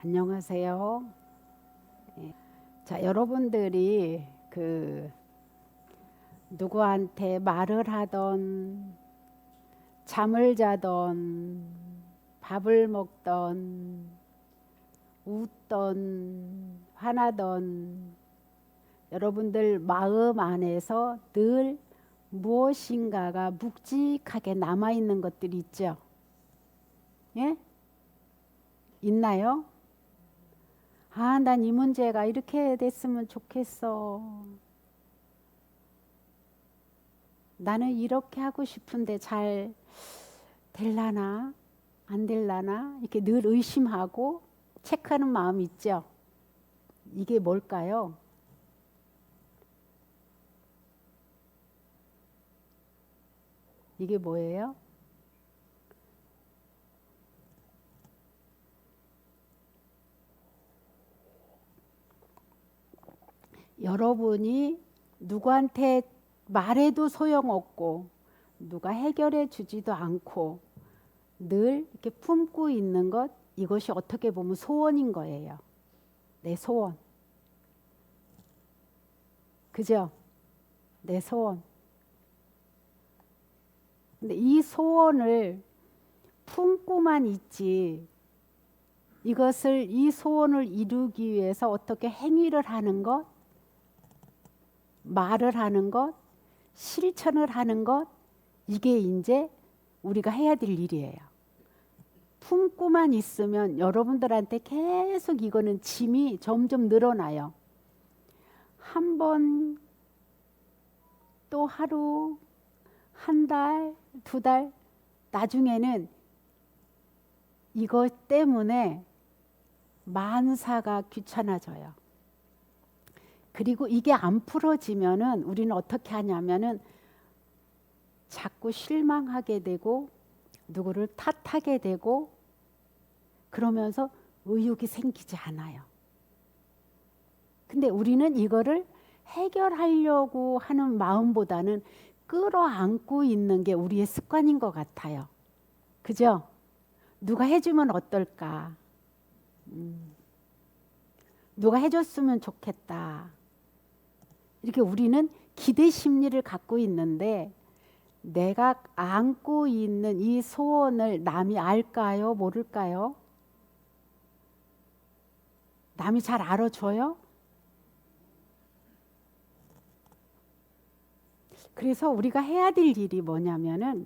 안녕하세요. 예. 자, 여러분들이 누구한테 말을 하던, 잠을 자던, 밥을 먹던, 웃던, 화나던 여러분들 마음 안에서 늘 무엇인가가 묵직하게 남아있는 것들이 있죠? 예? 있나요? 아, 난 이 문제가 이렇게 됐으면 좋겠어. 나는 이렇게 하고 싶은데 잘 될라나? 안 될라나? 이렇게 늘 의심하고 체크하는 마음이 있죠. 이게 뭘까요? 이게 뭐예요? 여러분이 누구한테 말해도 소용없고 누가 해결해 주지도 않고 늘 이렇게 품고 있는 것, 이것이 어떻게 보면 소원인 거예요. 내 소원. 그죠? 내 소원. 근데 이 소원을 품고만 있지, 이 소원을 이루기 위해서 어떻게 행위를 하는 것, 말을 하는 것, 실천을 하는 것, 이게 이제 우리가 해야 될 일이에요. 품고만 있으면 여러분들한테 계속 이거는 짐이 점점 늘어나요. 한 번, 또 하루, 한 달, 두 달, 나중에는 이것 때문에 만사가 귀찮아져요. 그리고 이게 안 풀어지면은 우리는 어떻게 하냐면은 자꾸 실망하게 되고 누구를 탓하게 되고 그러면서 의욕이 생기지 않아요. 근데 우리는 이거를 해결하려고 하는 마음보다는 끌어안고 있는 게 우리의 습관인 것 같아요. 그죠? 누가 해주면 어떨까? 누가 해줬으면 좋겠다. 이렇게 우리는 기대 심리를 갖고 있는데 내가 안고 있는 이 소원을 남이 알까요? 모를까요? 남이 잘 알아줘요? 그래서 우리가 해야 될 일이 뭐냐면은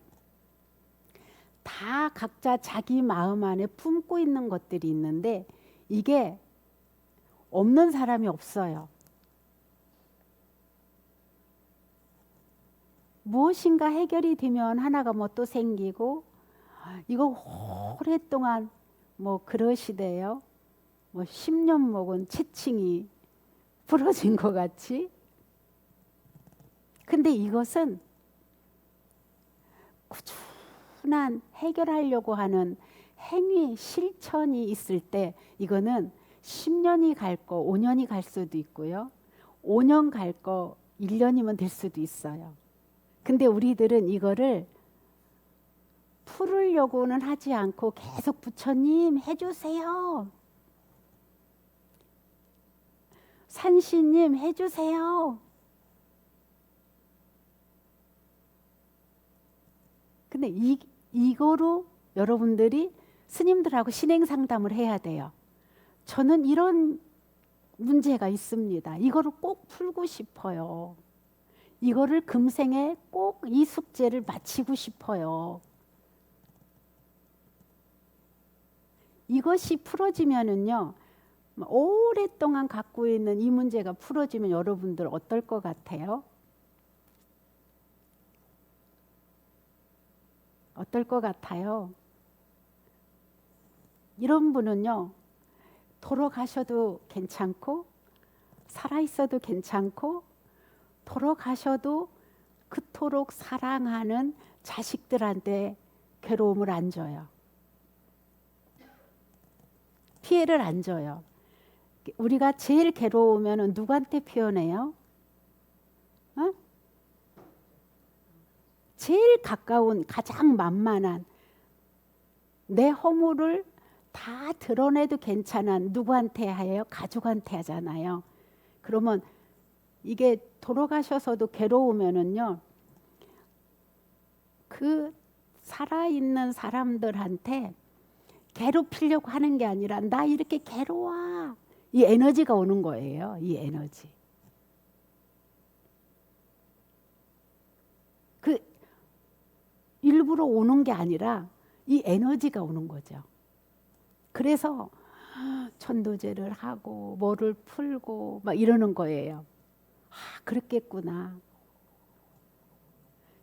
다 각자 자기 마음 안에 품고 있는 것들이 있는데 이게 없는 사람이 없어요. 무엇인가 해결이 되면 하나가 뭐 또 생기고 이거 오랫동안 뭐 그러시대요. 뭐 10년 먹은 채칭이 부러진 것 같이. 근데 이것은 꾸준한 해결하려고 하는 행위, 실천이 있을 때 이거는 10년이 갈 거 5년이 갈 수도 있고요. 5년 갈 거 1년이면 될 수도 있어요. 근데 우리들은 이거를 풀으려고는 하지 않고 계속 부처님 해주세요. 산신님 해주세요. 근데 이거로 여러분들이 스님들하고 신행 상담을 해야 돼요. 저는 이런 문제가 있습니다. 이거를 꼭 풀고 싶어요. 이거를 금생에 꼭 이 숙제를 마치고 싶어요. 이것이 풀어지면은요, 오랫동안 갖고 있는 이 문제가 풀어지면 여러분들 어떨 것 같아요? 어떨 것 같아요? 이런 분은요, 돌아가셔도 괜찮고, 살아있어도 괜찮고, 돌아가셔도 그토록 사랑하는 자식들한테 괴로움을 안 줘요. 피해를 안 줘요. 우리가 제일 괴로우면 누구한테 표현해요? 어? 제일 가까운 가장 만만한 내 허물을 다 드러내도 괜찮은 누구한테 해요? 가족한테 하잖아요. 그러면 이게 돌아가셔서도 괴로우면은요, 그 살아있는 사람들한테 괴롭히려고 하는 게 아니라 나 이렇게 괴로워, 이 에너지가 오는 거예요. 이 에너지. 그 일부러 오는 게 아니라 이 에너지가 오는 거죠. 그래서 천도제를 하고 뭐를 풀고 막 이러는 거예요. 아, 그렇겠구나.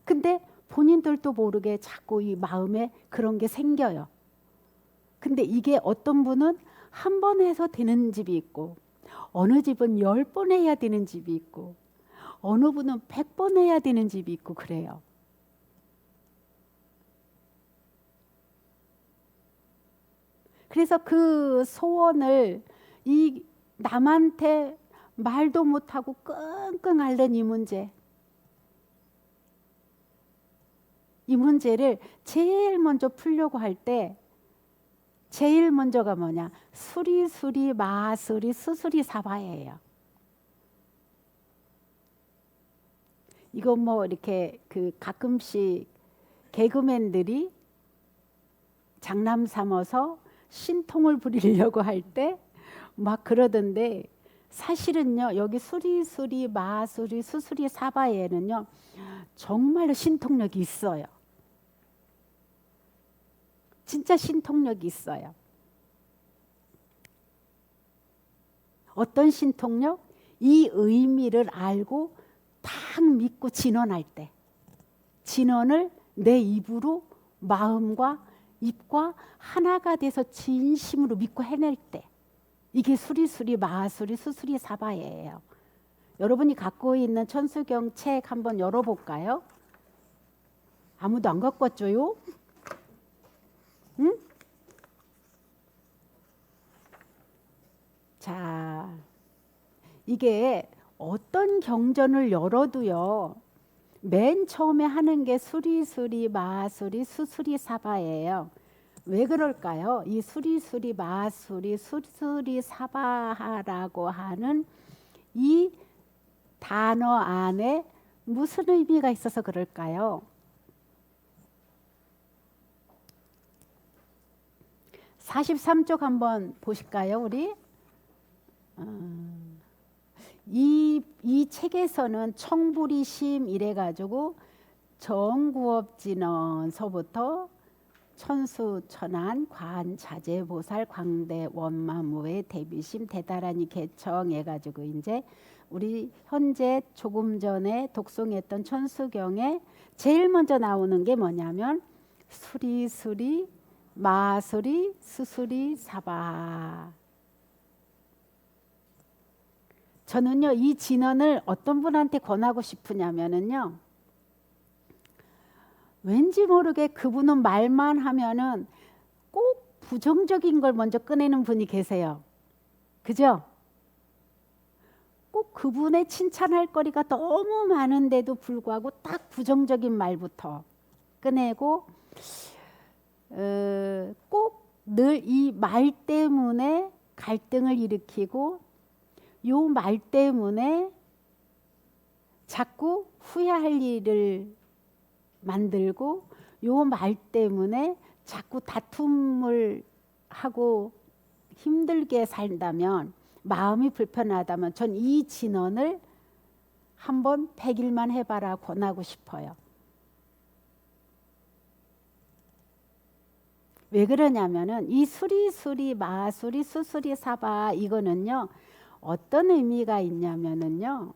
근데 본인들도 모르게 자꾸 이 마음에 그런 게 생겨요. 근데 이게 어떤 분은 한 번 해서 되는 집이 있고, 어느 집은 10번 해야 되는 집이 있고, 어느 분은 100번 해야 되는 집이 있고 그래요. 그래서 그 소원을 이 남한테 말도 못하고 끙끙 앓는 이 문제, 이 문제를 제일 먼저 풀려고 할 때 제일 먼저가 뭐냐? 수리수리 마수리 수수리 사바예요. 이거 뭐 이렇게 그 가끔씩 개그맨들이 장남 삼아서 신통을 부리려고 할 때 막 그러던데, 사실은요 여기 수리수리 마수리 수수리 사바에는요 정말로 신통력이 있어요. 진짜 신통력이 있어요. 어떤 신통력? 이 의미를 알고 딱 믿고 진언할 때, 진언을 내 입으로 마음과 입과 하나가 돼서 진심으로 믿고 해낼 때, 이게 수리수리 마수리 수수리 사바예요. 여러분이 갖고 있는 천수경 책 한번 열어볼까요? 아무도 안 갖고 왔죠요? 응? 자, 이게 어떤 경전을 열어도요, 맨 처음에 하는 게 수리수리 마수리 수수리 사바예요. 왜 그럴까요? 이 수리수리 마수리 수수리 사바라고 하는 이 단어 안에 무슨 의미가 있어서 그럴까요? 43쪽 한번 보실까요, 우리? 이 책에서는 청부리심 이래가지고 정구업진언서부터 천수천안 관자재보살 광대 원마무의 대비심 대다라니 개청해가지고 이제 우리 현재 조금 전에 독송했던 천수경에 제일 먼저 나오는 게 뭐냐면 수리수리 마수리 수수리 사바. 저는요 이 진언을 어떤 분한테 권하고 싶으냐면은요, 왠지 모르게 그분은 말만 하면은 꼭 부정적인 걸 먼저 꺼내는 분이 계세요. 그죠? 꼭 그분의 칭찬할 거리가 너무 많은데도 불구하고 딱 부정적인 말부터 꺼내고, 꼭 늘 이 말 때문에 갈등을 일으키고, 요 말 때문에 자꾸 후회할 일을 만들고, 요 말 때문에 자꾸 다툼을 하고 힘들게 살다면, 마음이 불편하다면 전 이 진언을 한번 100일만 해봐라 권하고 싶어요. 왜 그러냐면은 이 수리수리 마수리 수수리 사바 이거는요 어떤 의미가 있냐면은요,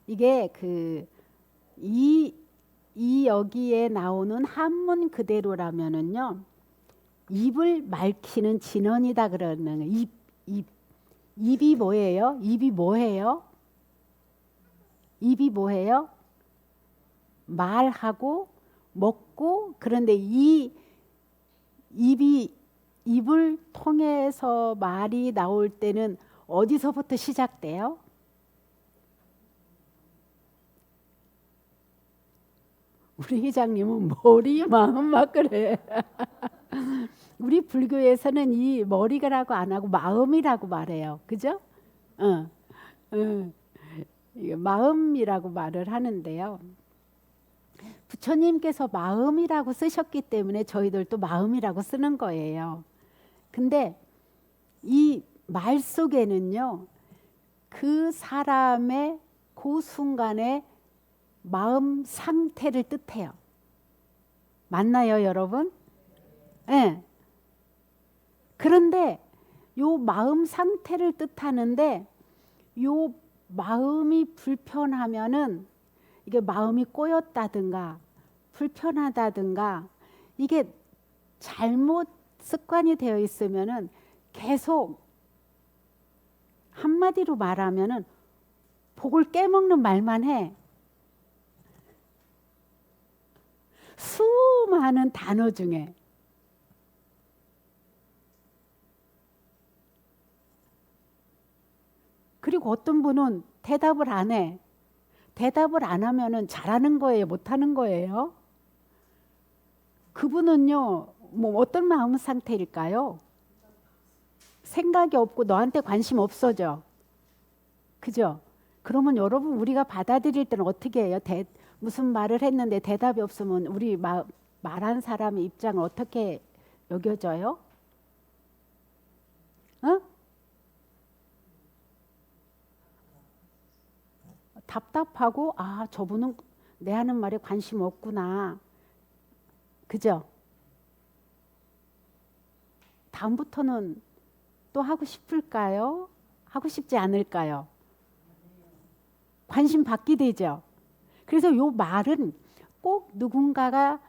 이게 이 여기에 나오는 한문 그대로라면은요, 입을 맑히는 진언이다 그러는. 입이 뭐예요? 입이 뭐예요? 입이 뭐예요? 말하고 먹고. 그런데 이 입을 통해서 말이 나올 때는 어디서부터 시작돼요? 우리 회장님은 머리 마음 막 그래. 우리 불교에서는 이 머리가라고 안 하고 마음이라고 말해요. 그죠? 어, 어. 이게 마음이라고 말을 하는데요. 부처님께서 마음이라고 쓰셨기 때문에 저희들도 마음이라고 쓰는 거예요. 근데 이 말 속에는요, 그 사람의 그 순간의 마음 상태를 뜻해요. 맞나요, 여러분? 네. 그런데 요 마음 상태를 뜻하는데 요 마음이 불편하면은 이게 마음이 꼬였다든가 불편하다든가 이게 잘못 습관이 되어 있으면은 계속 한마디로 말하면은 복을 깨먹는 말만 해. 수많은 단어 중에 그리고 어떤 분은 대답을 안 해. 대답을 안 하면은 잘하는 거예요, 못하는 거예요? 그분은요, 뭐 어떤 마음 상태일까요? 생각이 없고 너한테 관심 없어져. 그죠? 그러면 여러분 우리가 받아들일 때는 어떻게 해요? 무슨 말을 했는데 대답이 없으면 우리 말한 사람의 입장을 어떻게 여겨져요? 어? 답답하고 아 저분은 내 하는 말에 관심 없구나. 그죠? 다음부터는 또 하고 싶을까요? 하고 싶지 않을까요? 관심 받게 되죠. 그래서 요 말은 꼭 누군가가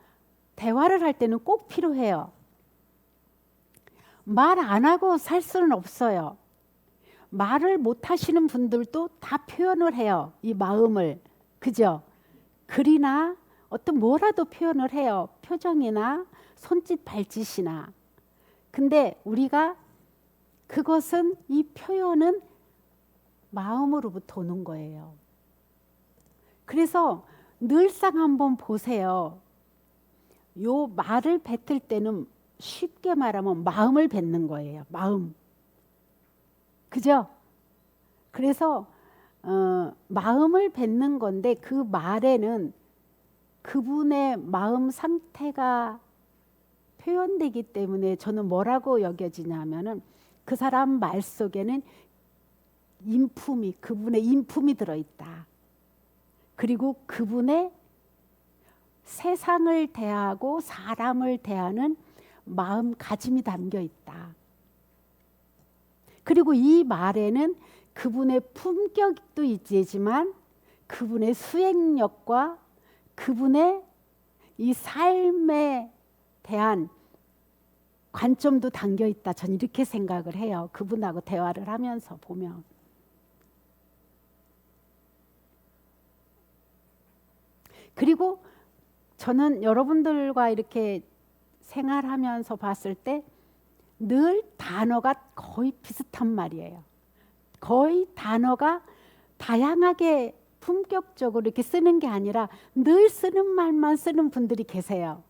대화를 할 때는 꼭 필요해요. 말 안 하고 살 수는 없어요. 말을 못 하시는 분들도 다 표현을 해요. 이 마음을. 그죠? 글이나 어떤 뭐라도 표현을 해요. 표정이나 손짓 발짓이나. 근데 우리가 그것은 이 표현은 마음으로부터 오는 거예요. 그래서 늘상 한번 보세요. 요 말을 뱉을 때는 쉽게 말하면 마음을 뱉는 거예요. 마음. 그죠? 그래서 마음을 뱉는 건데 그 말에는 그분의 마음 상태가 표현되기 때문에 저는 뭐라고 여겨지냐면은 그 사람 말 속에는 그분의 인품이 들어있다. 그리고 그분의 세상을 대하고 사람을 대하는 마음가짐이 담겨 있다. 그리고 이 말에는 그분의 품격도 있지만 그분의 수행력과 그분의 이 삶에 대한 관점도 담겨 있다. 전 이렇게 생각을 해요. 그분하고 대화를 하면서 보면. 그리고 저는 여러분들과 이렇게 생활하면서 봤을 때 늘 단어가 거의 비슷한 말이에요. 거의 단어가 다양하게 품격적으로 이렇게 쓰는 게 아니라 늘 쓰는 말만 쓰는 분들이 계세요.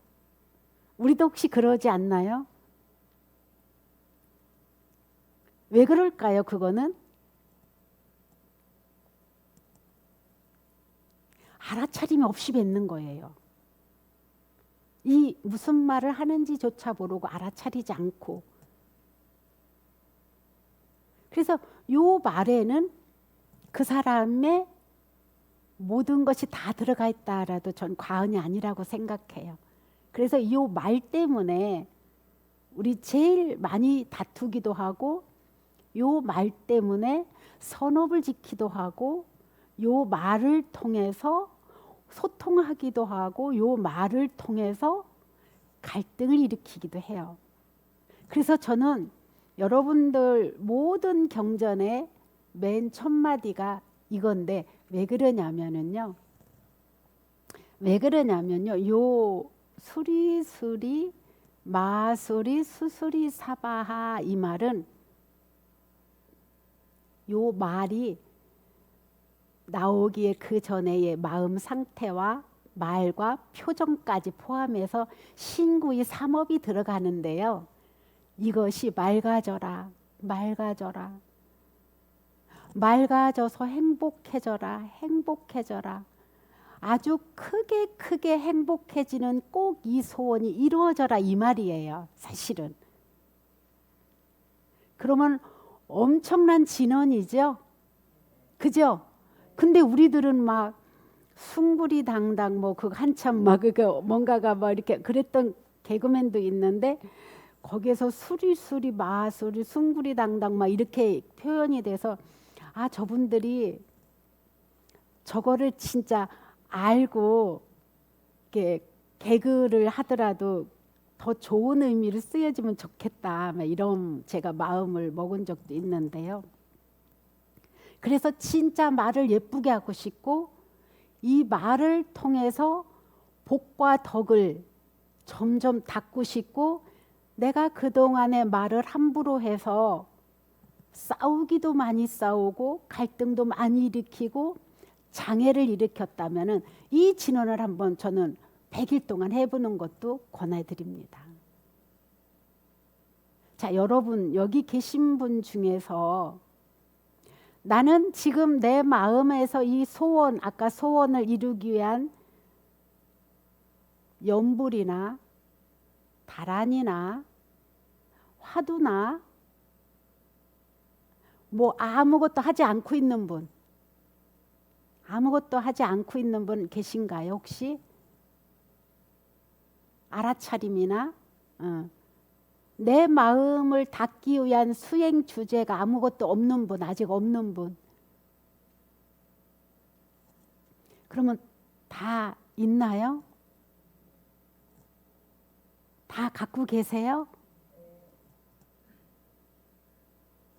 우리도 혹시 그러지 않나요? 왜 그럴까요? 그거는 알아차림 없이 뱉는 거예요. 이 무슨 말을 하는지조차 모르고 알아차리지 않고. 그래서 요 말에는 그 사람의 모든 것이 다 들어가 있다라도 전 과언이 아니라고 생각해요. 그래서 이 말 때문에 우리 제일 많이 다투기도 하고 요 말 때문에 선업을 지키기도 하고 요 말을 통해서 소통하기도 하고 요 말을 통해서 갈등을 일으키기도 해요. 그래서 저는 여러분들 모든 경전의 맨 첫 마디가 이건데 왜 그러냐면요. 요 수리수리 마수리 수수리 사바하 이 말은 요 말이 나오기에 그 전에의 마음 상태와 말과 표정까지 포함해서 신구의 삼업이 들어가는데요. 이것이 맑아져라, 맑아져라, 맑아져서 행복해져라, 행복해져라. 아주 크게 크게 행복해지는 꼭 이 소원이 이루어져라 이 말이에요. 사실은. 그러면 엄청난 진언이죠. 그죠? 근데 우리들은 막 숭구리당당 뭐 그 한참 막 그거 뭔가가 막 이렇게 그랬던 개그맨도 있는데 거기에서 수리수리 마수리 숭구리당당 막 이렇게 표현이 돼서 아 저분들이 저거를 진짜 알고 이렇게 개그를 하더라도 더 좋은 의미를 쓰여지면 좋겠다 막 이런 제가 마음을 먹은 적도 있는데요. 그래서 진짜 말을 예쁘게 하고 싶고 이 말을 통해서 복과 덕을 점점 닦고 싶고 내가 그동안의 말을 함부로 해서 싸우기도 많이 싸우고 갈등도 많이 일으키고 장애를 일으켰다면은 이 진언을 한번 저는 100일 동안 해보는 것도 권해드립니다. 자, 여러분 여기 계신 분 중에서 나는 지금 내 마음에서 이 소원, 아까 소원을 이루기 위한 연불이나 다란이나 화두나 뭐 아무것도 하지 않고 있는 분, 아무것도 하지 않고 있는 분 계신가요 혹시? 알아차림이나 내 마음을 닦기 위한 수행 주제가 아무것도 없는 분, 아직 없는 분. 그러면 다 있나요? 다 갖고 계세요?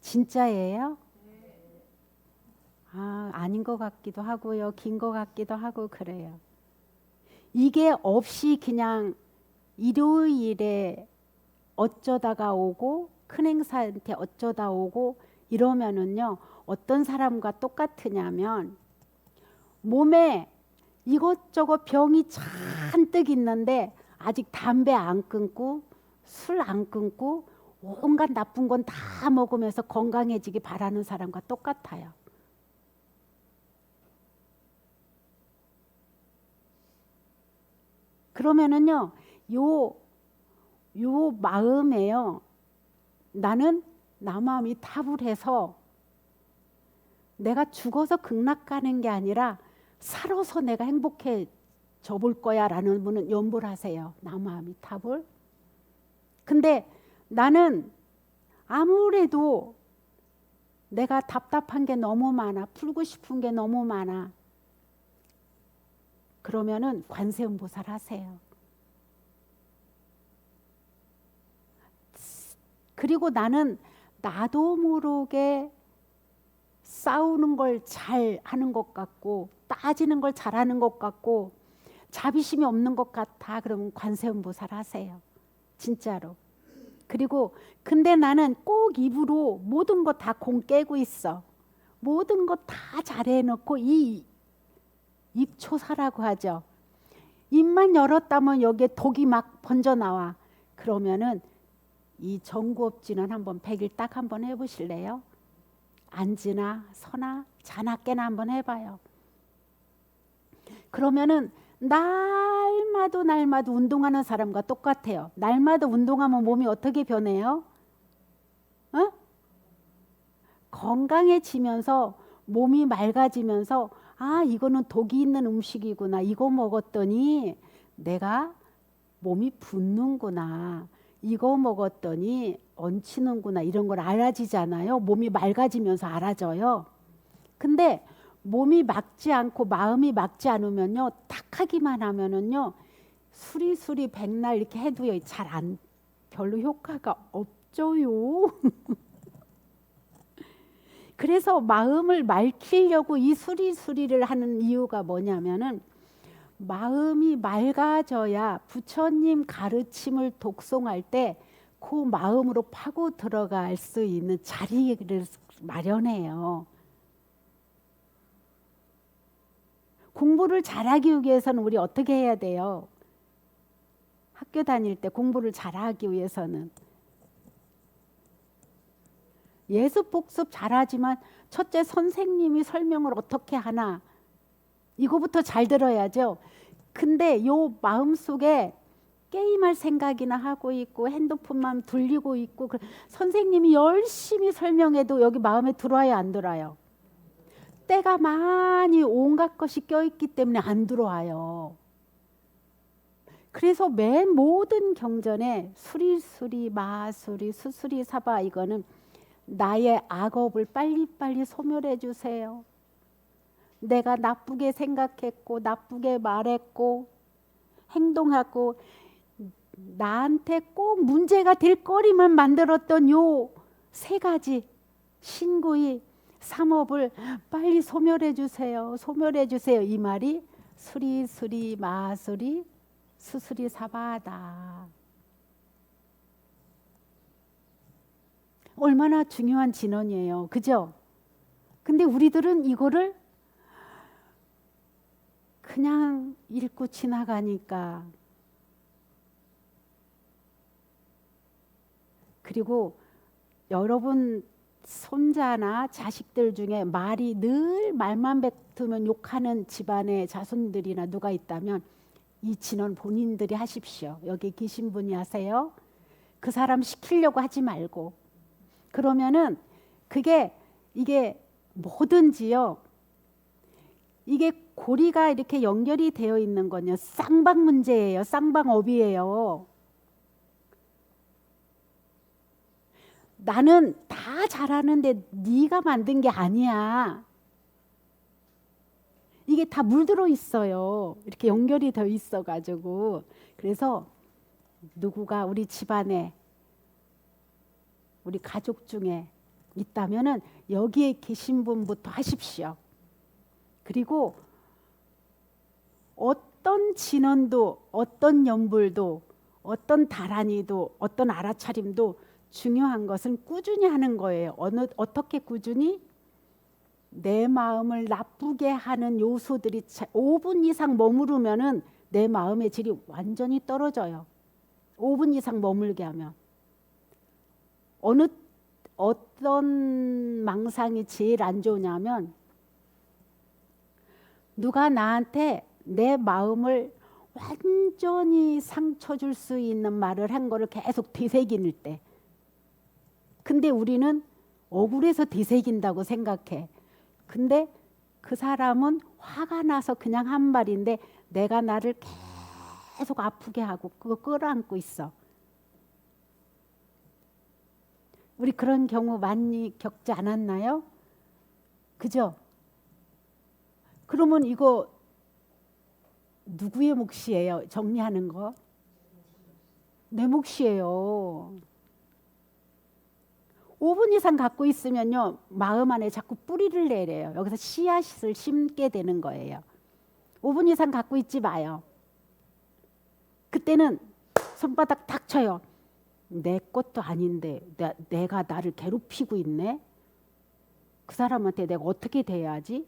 진짜예요? 아, 아닌 것 같기도 하고요. 긴 것 같기도 하고 그래요. 이게 없이 그냥 일요일에 어쩌다가 오고 큰 행사한테 어쩌다 오고 이러면은요. 어떤 사람과 똑같으냐면 몸에 이것저것 병이 잔뜩 있는데 아직 담배 안 끊고 술 안 끊고 온갖 나쁜 건 다 먹으면서 건강해지기 바라는 사람과 똑같아요. 그러면은요, 요 마음에요, 나는 나 마음이 탑을 해서 내가 죽어서 극락 가는 게 아니라 살아서 내가 행복해져 볼 거야 라는 분은 연불하세요. 나 마음이 탑을. 근데 나는 아무래도 내가 답답한 게 너무 많아, 풀고 싶은 게 너무 많아. 그러면은 관세음보살 하세요. 그리고 나는 나도 모르게 싸우는 걸 잘 하는 것 같고 따지는 걸 잘하는 것 같고 자비심이 없는 것 같아. 그러면 관세음보살 하세요. 진짜로. 그리고 근데 나는 꼭 입으로 모든 거 다 공 깨고 있어. 모든 거 다 잘해놓고 이 입초사라고 하죠. 입만 열었다면 여기에 독이 막 번져나와. 그러면은 이 전구업진은 한번 100일 딱 한번 해보실래요? 앉으나 서나 자나 깨나 한번 해봐요. 그러면은 날마다 운동하는 사람과 똑같아요. 날마다 운동하면 몸이 어떻게 변해요? 어? 건강해지면서 몸이 맑아지면서 아 이거는 독이 있는 음식이구나. 이거 먹었더니 내가 몸이 붓는구나. 이거 먹었더니 얹히는구나. 이런 걸 알아지잖아요. 몸이 맑아지면서 알아져요. 근데 몸이 막지 않고 마음이 막지 않으면요. 딱 하기만 하면은요. 수리수리 백날 이렇게 해도요. 잘 안 별로 효과가 없죠요. 그래서 마음을 맑히려고 이 수리수리를 하는 이유가 뭐냐면은 마음이 맑아져야 부처님 가르침을 독송할 때 그 마음으로 파고 들어갈 수 있는 자리를 마련해요. 공부를 잘하기 위해서는 우리 어떻게 해야 돼요? 학교 다닐 때 공부를 잘하기 위해서는 예습 복습 잘하지만 첫째 선생님이 설명을 어떻게 하나 이거부터 잘 들어야죠. 근데 요 마음속에 게임할 생각이나 하고 있고 핸드폰만 돌리고 있고 선생님이 열심히 설명해도 여기 마음에 들어와요, 안 들어와요? 때가 많이 온갖 것이 껴있기 때문에 안 들어와요. 그래서 맨 모든 경전에 수리수리 마수리 수수리 사바 이거는 나의 악업을 빨리빨리 소멸해 주세요. 내가 나쁘게 생각했고 나쁘게 말했고 행동하고 나한테 꼭 문제가 될 거리만 만들었던 요 세 가지 신구이 삼업을 빨리 소멸해 주세요. 소멸해 주세요. 이 말이 수리수리 마수리 수수리 사바다. 얼마나 중요한 진언이에요. 그죠? 근데 우리들은 이거를 그냥 읽고 지나가니까. 그리고 여러분 손자나 자식들 중에 말이 늘 말만 뱉으면 욕하는 집안의 자손들이나 누가 있다면 이 진언 본인들이 하십시오. 여기 계신 분이 하세요. 그 사람 시키려고 하지 말고. 그러면은 이게 뭐든지요. 이게 고리가 이렇게 연결이 되어 있는 건요. 쌍방 문제예요. 쌍방업이에요. 나는 다 잘하는데 네가 만든 게 아니야. 이게 다 물들어 있어요. 이렇게 연결이 되어 있어가지고. 그래서 누구가 우리 집안에 우리 가족 중에 있다면은 여기에 계신 분부터 하십시오. 그리고 어떤 진언도 어떤 연불도 어떤 다란이도 어떤 알아차림도 중요한 것은 꾸준히 하는 거예요. 어떻게 꾸준히? 내 마음을 나쁘게 하는 요소들이 5분 이상 머무르면은 내 마음의 질이 완전히 떨어져요. 5분 이상 머물게 하면. 어떤 망상이 제일 안 좋으냐면 누가 나한테 내 마음을 완전히 상처 줄 수 있는 말을 한 거를 계속 되새길 때. 근데 우리는 억울해서 되새긴다고 생각해. 근데 그 사람은 화가 나서 그냥 한 말인데 내가 나를 계속 아프게 하고 그거 끌어안고 있어. 우리 그런 경우 많이 겪지 않았나요? 그죠? 그러면 이거 누구의 몫이에요? 정리하는 거? 내 몫이에요. 5분 이상 갖고 있으면요. 마음 안에 자꾸 뿌리를 내려요. 여기서 씨앗을 심게 되는 거예요. 5분 이상 갖고 있지 마요. 그때는 손바닥 탁 쳐요. 내 것도 아닌데 내가 나를 괴롭히고 있네. 그 사람한테 내가 어떻게 대해야지?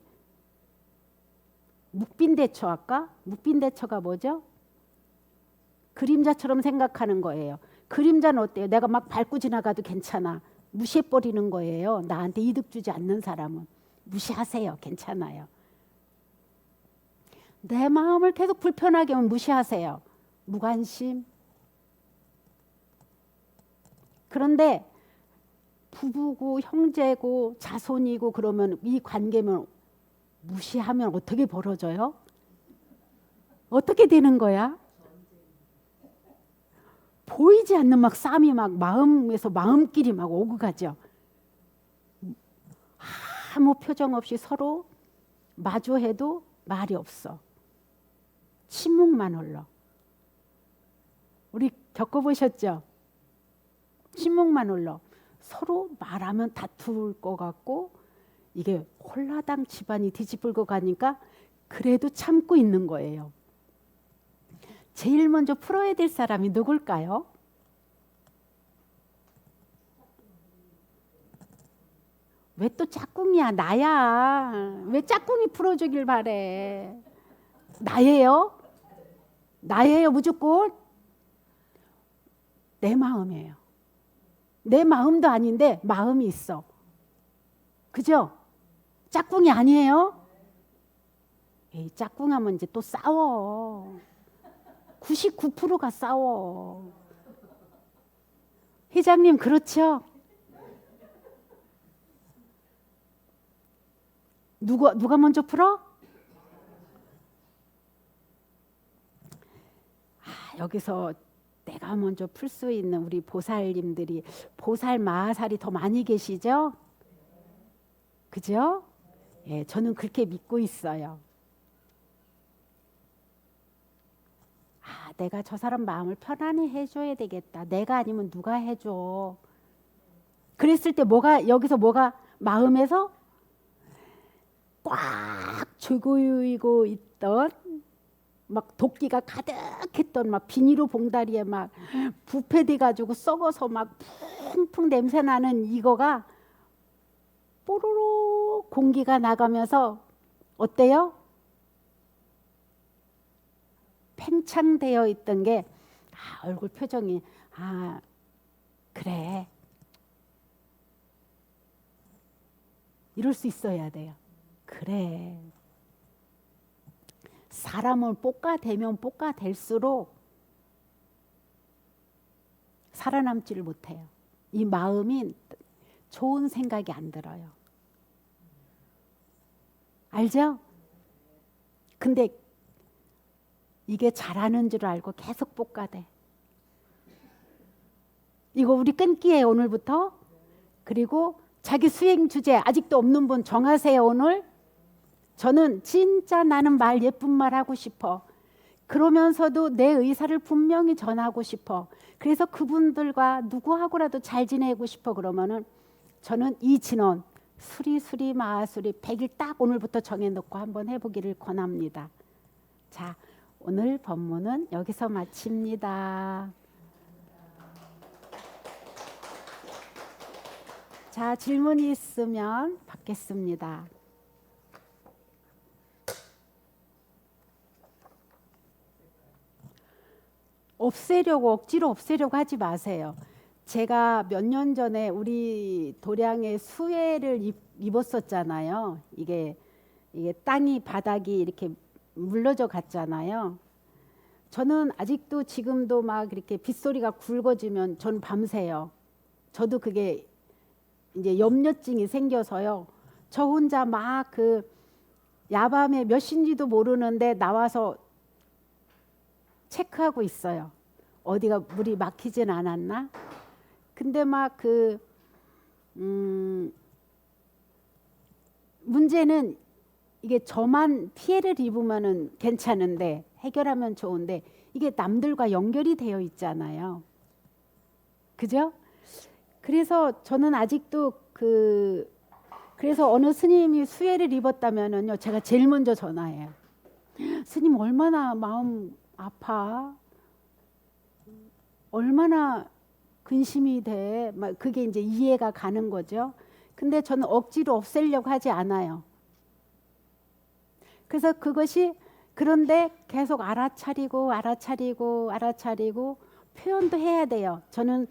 묵빈대처 할까? 묵빈대처가 뭐죠? 그림자처럼 생각하는 거예요. 그림자는 어때요? 내가 막 밟고 지나가도 괜찮아. 무시해버리는 거예요. 나한테 이득 주지 않는 사람은. 무시하세요. 괜찮아요. 내 마음을 계속 불편하게 하면 무시하세요. 무관심. 그런데 부부고 형제고 자손이고 그러면 이 관계면 무시하면 어떻게 벌어져요? 어떻게 되는 거야? 보이지 않는 막 싸움이 막 마음에서 마음끼리 막 오고 가죠. 아무 표정 없이 서로 마주해도 말이 없어. 침묵만 흘러. 우리 겪어보셨죠? 침묵만 흘러. 서로 말하면 다툴 것 같고 이게 홀라당 집안이 뒤집을 것 같으니까 그래도 참고 있는 거예요. 제일 먼저 풀어야 될 사람이 누굴까요? 왜 또 짝꿍이야? 나야. 왜 짝꿍이 풀어주길 바래? 나예요? 나예요, 무조건? 내 마음이에요. 내 마음도 아닌데 마음이 있어. 그죠? 짝꿍이 아니에요? 에이, 짝꿍하면 이제 또 싸워. 99%가 싸워. 회장님, 그렇죠? 누가 먼저 풀어? 여기서 내가 먼저 풀 수 있는 우리 보살님들이, 보살 마하살이 더 많이 계시죠? 그죠? 예, 저는 그렇게 믿고 있어요. 내가 저 사람 마음을 편안히 해줘야 되겠다. 내가 아니면 누가 해줘. 그랬을 때 여기서 마음에서 꽉 조이고 있던 막 도끼가 가득했던 막 비닐로 봉다리에 막 부패돼 가지고 썩어서 막 풍풍 냄새 나는 이거가 뽀로로 공기가 나가면서 어때요? 팽창되어 있던 게 얼굴 표정이 그래, 이럴 수 있어야 돼요. 그래, 사람을 볶아대면 볶아댈수록 살아남지를 못해요. 이 마음이 좋은 생각이 안 들어요. 알죠? 근데 이게 잘하는 줄 알고 계속 볶아대. 이거 우리 끊기예요, 오늘부터. 그리고 자기 수행 주제 아직도 없는 분 정하세요. 오늘 저는 진짜 나는 말 예쁜 말 하고 싶어. 그러면서도 내 의사를 분명히 전하고 싶어. 그래서 그분들과 누구하고라도 잘 지내고 싶어. 그러면은 저는 이 진원 수리 마수리 100일 딱 오늘부터 정해놓고 한번 해보기를 권합니다. 자, 오늘 법문은 여기서 마칩니다. 자, 질문이 있으면 받겠습니다. 억지로 없애려고 하지 마세요. 제가 몇 년 전에 우리 도량에 수해를 입었었잖아요. 이게 땅이 바닥이 이렇게 물러져 갔잖아요. 저는 아직도 지금도 막 이렇게 빗소리가 굵어지면 전 밤새요. 저도 그게 이제 염려증이 생겨서요. 저 혼자 막 야밤에 몇 시인지도 모르는데 나와서 체크하고 있어요. 어디가 물이 막히진 않았나? 근데 막 문제는 이게 저만 피해를 입으면은 괜찮은데 해결하면 좋은데 이게 남들과 연결이 되어 있잖아요. 그죠? 그래서 저는 아직도 그래서 어느 스님이 수해를 입었다면은요, 제가 제일 먼저 전화해요. 스님 얼마나 마음 아파? 얼마나 근심이 돼? 막 그게 이제 이해가 가는 거죠. 근데 저는 억지로 없애려고 하지 않아요. 그래서 그런데 계속 알아차리고 표현도 해야 돼요. 저는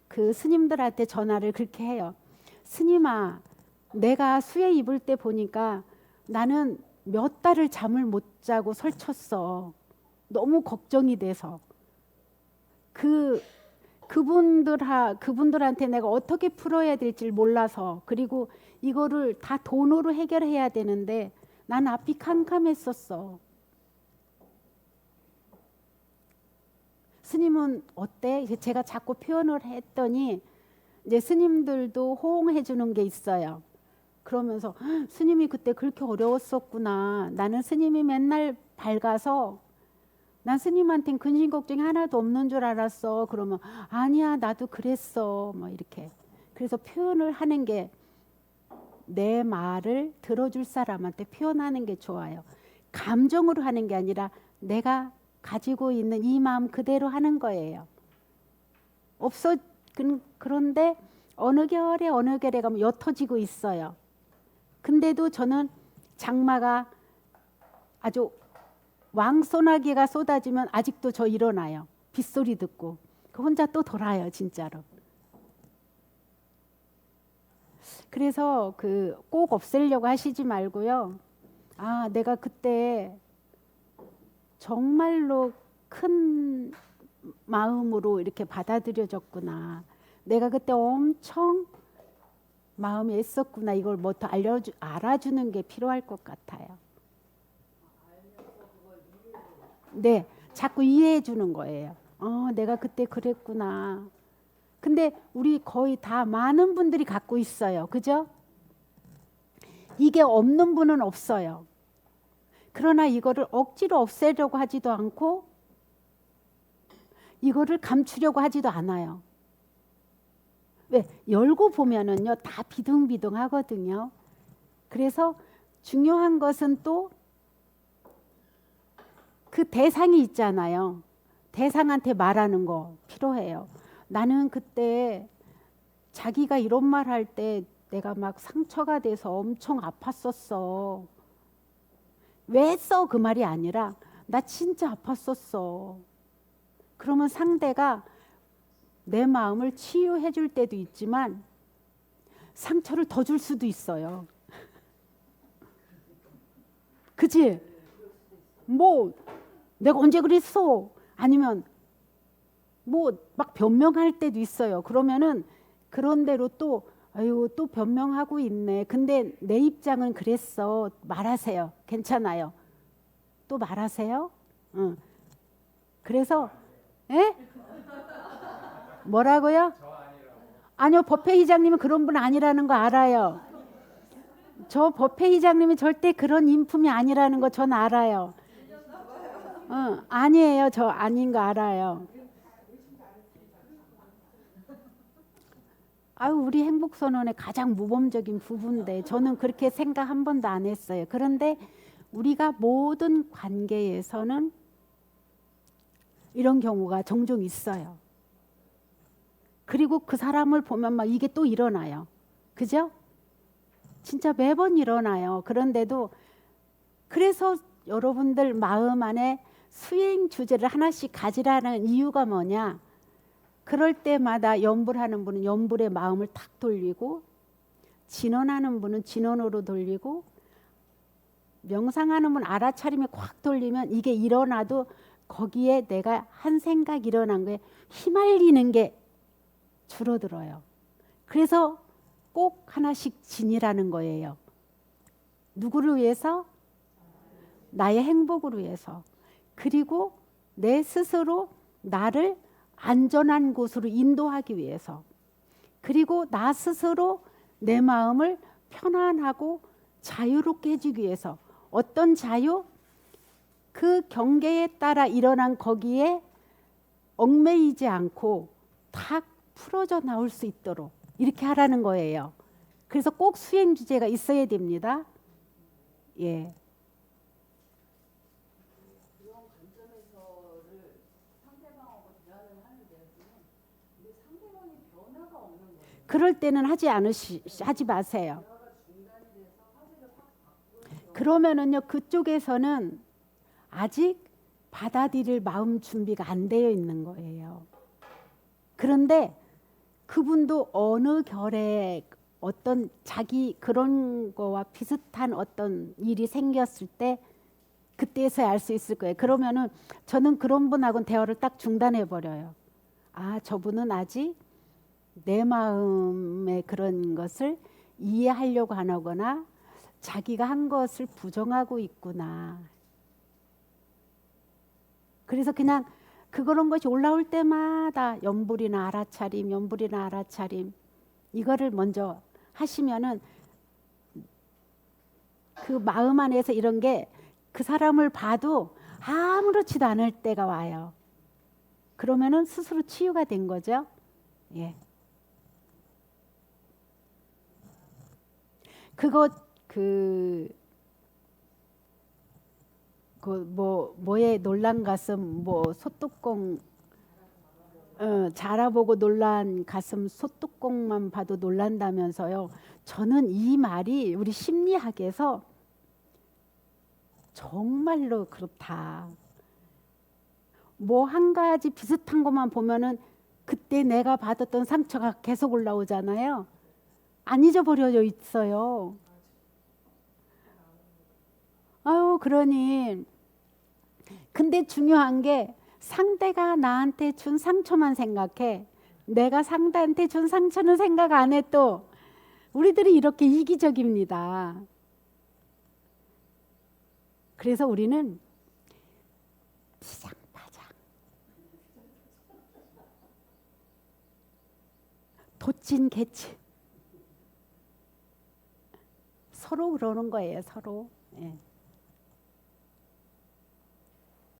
그 스님들한테 전화를 그렇게 해요. 스님아, 내가 수해 입을 때 보니까 나는 몇 달을 잠을 못 자고 설쳤어. 너무 걱정이 돼서. 그분들한테 내가 어떻게 풀어야 될지 몰라서, 그리고 이거를 다 돈으로 해결해야 되는데 난 앞이 캄캄했었어. 스님은 어때? 제가 자꾸 표현을 했더니 이제 스님들도 호응해 주는 게 있어요. 그러면서 스님이 그때 그렇게 어려웠었구나. 나는 스님이 맨날 밝아서 난 스님한테는 근심 걱정이 하나도 없는 줄 알았어. 그러면 아니야, 나도 그랬어. 뭐 이렇게. 그래서 표현을 하는 게, 내 말을 들어줄 사람한테 표현하는 게 좋아요. 감정으로 하는 게 아니라 내가 가지고 있는 이 마음 그대로 하는 거예요. 그런데 어느 결에 가면 옅어지고 있어요. 근데도 저는 장마가 아주 왕소나기가 쏟아지면 아직도 저 일어나요. 빗소리 듣고. 그 혼자 또 돌아요, 진짜로. 그래서 그 꼭 없애려고 하시지 말고요. 아, 내가 그때 정말로 큰 마음으로 이렇게 받아들여졌구나. 내가 그때 엄청 마음이 애썼구나. 이걸 뭐 더 알아주는 게 필요할 것 같아요. 네, 자꾸 이해해 주는 거예요. 내가 그때 그랬구나. 근데 우리 거의 다 많은 분들이 갖고 있어요. 그죠? 이게 없는 분은 없어요. 그러나 이거를 억지로 없애려고 하지도 않고 이거를 감추려고 하지도 않아요. 왜? 열고 보면은요, 다 비등비등하거든요. 그래서 중요한 것은 또 그 대상이 있잖아요. 대상한테 말하는 거 필요해요. 나는 그때 자기가 이런 말 할 때 내가 막 상처가 돼서 엄청 아팠었어. 왜 써? 그 말이 아니라 나 진짜 아팠었어. 그러면 상대가 내 마음을 치유해 줄 때도 있지만 상처를 더 줄 수도 있어요. 그치? 뭐 내가 언제 그랬어? 아니면 뭐 막 변명할 때도 있어요. 그러면은 그런 대로 또 아유 또 변명하고 있네. 근데 내 입장은 그랬어. 말하세요. 괜찮아요. 또 말하세요. 응. 그래서 에? 뭐라고요? 아니요, 법회의장님은 그런 분 아니라는 거 알아요. 저 법회의장님이 절대 그런 인품이 아니라는 거 전 알아요. 아니에요. 저 아닌 거 알아요. 아유, 우리 행복선언의 가장 모범적인 부분인데 저는 그렇게 생각 한 번도 안 했어요. 그런데 우리가 모든 관계에서는 이런 경우가 종종 있어요. 그리고 그 사람을 보면 막 이게 또 일어나요. 그죠? 진짜 매번 일어나요. 그런데도 그래서 여러분들 마음 안에 수행 주제를 하나씩 가지라는 이유가 뭐냐? 그럴 때마다 염불하는 분은 염불의 마음을 탁 돌리고, 진언하는 분은 진언으로 돌리고, 명상하는 분은 알아차림이 콱 돌리면 이게 일어나도 거기에 내가 한 생각 일어난 거에 휘말리는 게 줄어들어요. 그래서 꼭 하나씩 지니라는 거예요. 누구를 위해서? 나의 행복을 위해서. 그리고 내 스스로 나를 안전한 곳으로 인도하기 위해서. 그리고 나 스스로 내 마음을 편안하고 자유롭게 해주기 위해서. 어떤 자유? 그 경계에 따라 일어난 거기에 얽매이지 않고 탁 풀어져 나올 수 있도록 이렇게 하라는 거예요. 그래서 꼭 수행 주제가 있어야 됩니다. 예. 그런 관점에서를 상대방하고 대화를 하는데 근데 상대방이 변화가 없는 거예요. 그럴 때는 하지 마세요. 대화가 중단이 돼서 화제를 확 바꾸는 그러면은요, 그쪽에서는 아직 받아들일 마음 준비가 안 되어 있는 거예요. 그런데 그분도 어느 결에 어떤 자기 그런 거와 비슷한 어떤 일이 생겼을 때 그때서야 알 수 있을 거예요. 그러면은 저는 그런 분하고는 대화를 딱 중단해 버려요. 아, 저분은 아직 내 마음의 그런 것을 이해하려고 안 하거나 자기가 한 것을 부정하고 있구나. 그래서 그냥 그런 것이 올라올 때마다 염불이나 알아차림, 염불이나 알아차림 이거를 먼저 하시면은 그 마음 안에서 이런 게 그 사람을 봐도 아무렇지도 않을 때가 와요. 그러면은 스스로 치유가 된 거죠. 예. 그거 뭐에 놀란 가슴 뭐 소뚜껑 자라보고 놀란 가슴 소뚜껑만 봐도 놀란다면서요. 저는 이 말이 우리 심리학에서 정말로 그렇다. 뭐 한 가지 비슷한 것만 보면은 그때 내가 받았던 상처가 계속 올라오잖아요. 안 잊어버려져 있어요. 아유, 그러니. 근데 중요한 게 상대가 나한테 준 상처만 생각해. 내가 상대한테 준 상처는 생각 안 해 또. 우리들이 이렇게 이기적입니다. 그래서 우리는 비장바장, 도찐개치. 서로 그러는 거예요, 서로. 예.